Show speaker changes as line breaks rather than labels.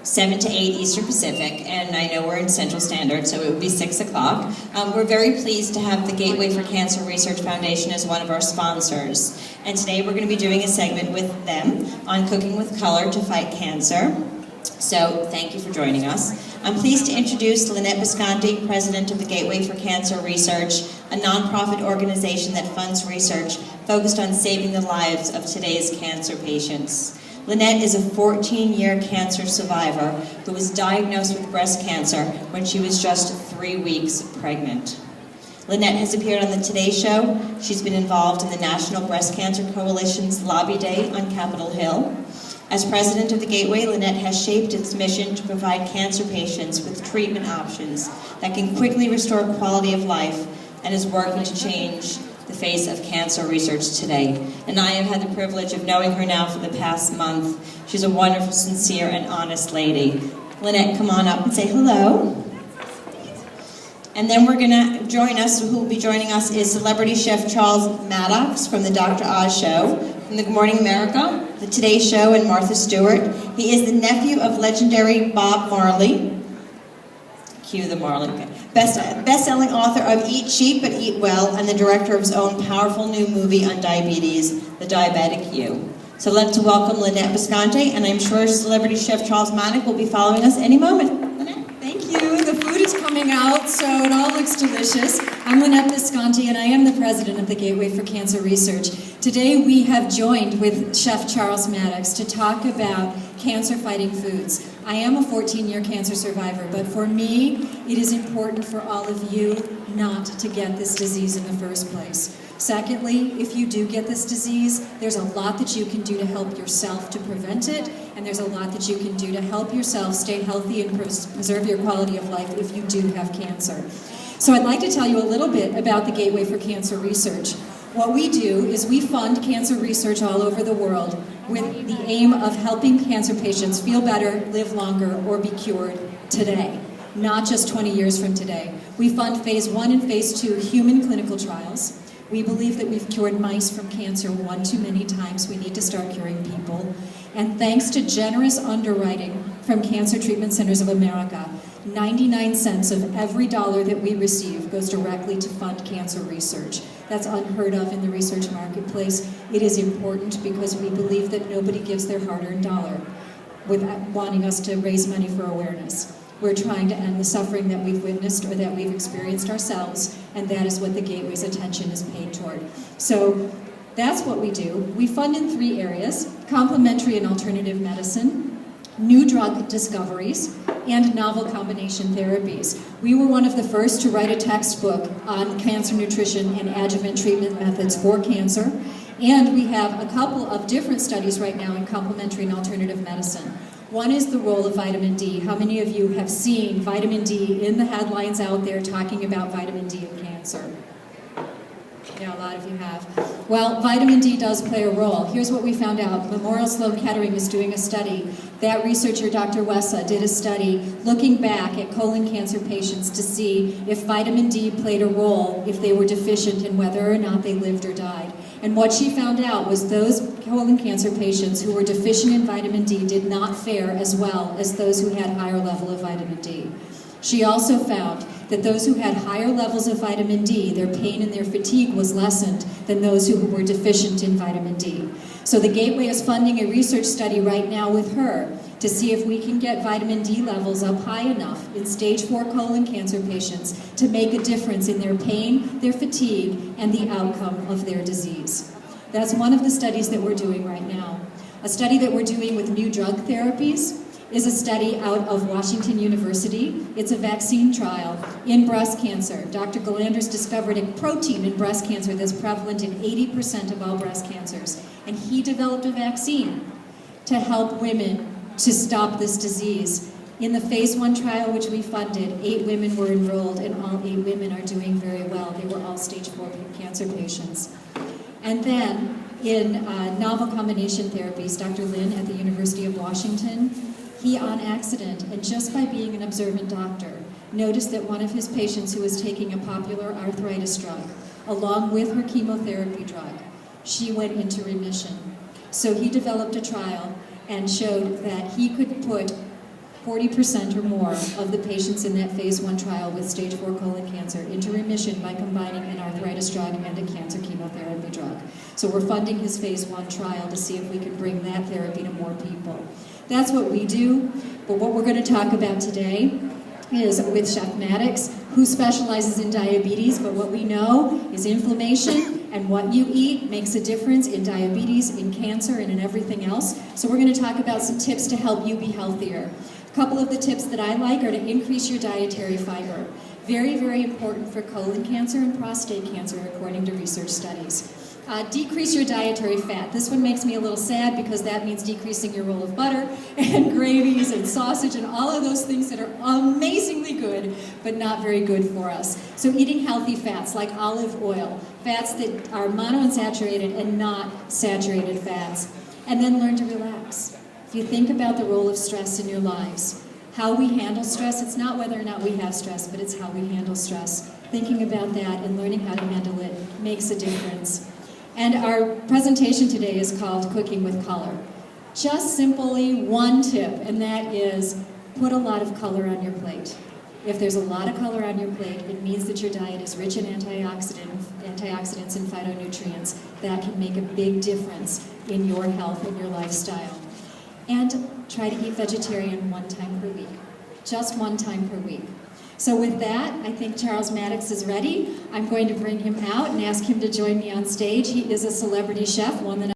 7 to 8 Eastern Pacific, and I know we're in Central Standard, so it would be 6 o'clock. We're very pleased to have the Gateway for Cancer Research Foundation as one of our sponsors. And today we're going to be doing a segment with them on cooking with color to fight cancer. So thank you for joining us. I'm pleased to introduce Lynette Bisconti, President of the Gateway for Cancer Research, a nonprofit organization that funds research focused on saving the lives of today's cancer patients. Lynette is a 14-year cancer survivor who was diagnosed with breast cancer when she was just 3 weeks pregnant. Lynette has appeared on the Today Show. She's been involved in the National Breast Cancer Coalition's Lobby Day on Capitol Hill. As president of the Gateway, Lynette has shaped its mission to provide cancer patients with treatment options that can quickly restore quality of life, and is working to change the face of cancer research today. And I have had the privilege of knowing her now for the past month. She's a wonderful, sincere, and honest lady. Lynette, come on up and say hello. And then we're going to join us, who will be joining us is celebrity chef Charles Maddox from the Dr. Oz Show, from the Good Morning America, the Today Show, and Martha Stewart. He is the nephew of legendary Bob Marley. Cue the Marley. Okay. Best-selling author of Eat Cheap but Eat Well, and the director of his own powerful new movie on diabetes, The Diabetic You. So let's welcome Lynette Bisconti, and I'm sure celebrity chef Charles Maddox will be following us any moment. Lynette?
Thank you. The food is coming out, so it all looks delicious. I'm Lynette Bisconti, and I am the president of the Gateway for Cancer Research. Today we have joined with Chef Charles Maddox to talk about cancer-fighting foods. I am a 14-year cancer survivor, but for me, it is important for all of you not to get this disease in the first place. Secondly, if you do get this disease, there's a lot that you can do to help yourself to prevent it, and there's a lot that you can do to help yourself stay healthy and preserve your quality of life if you do have cancer. So I'd like to tell you a little bit about the Gateway for Cancer Research. What we do is we fund cancer research all over the world with the aim of helping cancer patients feel better, live longer, or be cured today, not just 20 years from today. We fund phase 1 and phase 2 human clinical trials. We believe that we've cured mice from cancer one too many times. We need to start curing people. And thanks to generous underwriting from Cancer Treatment Centers of America, 99 cents of every dollar that we receive goes directly to fund cancer research. That's unheard of in the research marketplace. It is important because we believe that nobody gives their hard-earned dollar without wanting us to raise money for awareness. We're trying to end the suffering that we've witnessed or that we've experienced ourselves, and that is what the Gateway's attention is paid toward. So that's what we do. We fund in 3 areas: complementary and alternative medicine, new drug discoveries, and novel combination therapies. We were one of the first to write a textbook on cancer nutrition and adjuvant treatment methods for cancer, and we have a couple of different studies right now in complementary and alternative medicine. One is the role of vitamin D. How many of you have seen vitamin D in the headlines out there talking about vitamin D in cancer? Yeah, a lot of you have. Well, vitamin D does play a role. Here's what we found out. Memorial Sloan Kettering is doing a study. That researcher, Dr. Wessa, did a study looking back at colon cancer patients to see if vitamin D played a role if they were deficient and whether or not they lived or died. And what she found out was those colon cancer patients who were deficient in vitamin D did not fare as well as those who had higher level of vitamin D. She also found that those who had higher levels of vitamin D, their pain and their fatigue was lessened than those who were deficient in vitamin D. So the Gateway is funding a research study right now with her to see if we can get vitamin D levels up high enough in stage 4 colon cancer patients to make a difference in their pain, their fatigue, and the outcome of their disease. That's one of the studies that we're doing right now. A study that we're doing with new drug therapies is a study out of Washington University. It's a vaccine trial in breast cancer. Dr. Galanders discovered a protein in breast cancer that's prevalent in 80% of all breast cancers. And he developed a vaccine to help women to stop this disease. In the phase 1 trial, which we funded, 8 women were enrolled, and all 8 women are doing very well. They were all stage 4 cancer patients. And then in novel combination therapies, Dr. Lin at the University of Washington, he on accident, and just by being an observant doctor, noticed that one of his patients who was taking a popular arthritis drug, along with her chemotherapy drug, she went into remission. So he developed a trial and showed that he could put 40% or more of the patients in that phase 1 trial with stage 4 colon cancer into remission by combining an arthritis drug and a cancer chemotherapy drug. So we're funding his phase 1 trial to see if we can bring that therapy to more people. That's what we do, but what we're going to talk about today is with Chef Maddox, who specializes in diabetes, but what we know is inflammation and what you eat makes a difference in diabetes, in cancer, and in everything else. So we're going to talk about some tips to help you be healthier. A couple of the tips that I like are to increase your dietary fiber. Very, very important for colon cancer and prostate cancer, according to research studies. Decrease your dietary fat. This one makes me a little sad because that means decreasing your roll of butter and gravies and sausage and all of those things that are amazingly good but not very good for us. So eating healthy fats like olive oil, fats that are monounsaturated and not saturated fats. And then learn to relax. If you think about the role of stress in your lives, how we handle stress, it's not whether or not we have stress, but it's how we handle stress. Thinking about that and learning how to handle it makes a difference. And our presentation today is called Cooking with Color. Just simply one tip, and that is put a lot of color on your plate. If there's a lot of color on your plate, it means that your diet is rich in antioxidants and phytonutrients. That can make a big difference in your health and your lifestyle. And try to eat vegetarian 1 time per week. Just 1 time per week. So with that, I think Charles Maddox is ready. I'm going to bring him out and ask him to join me on stage. He is a celebrity chef, one that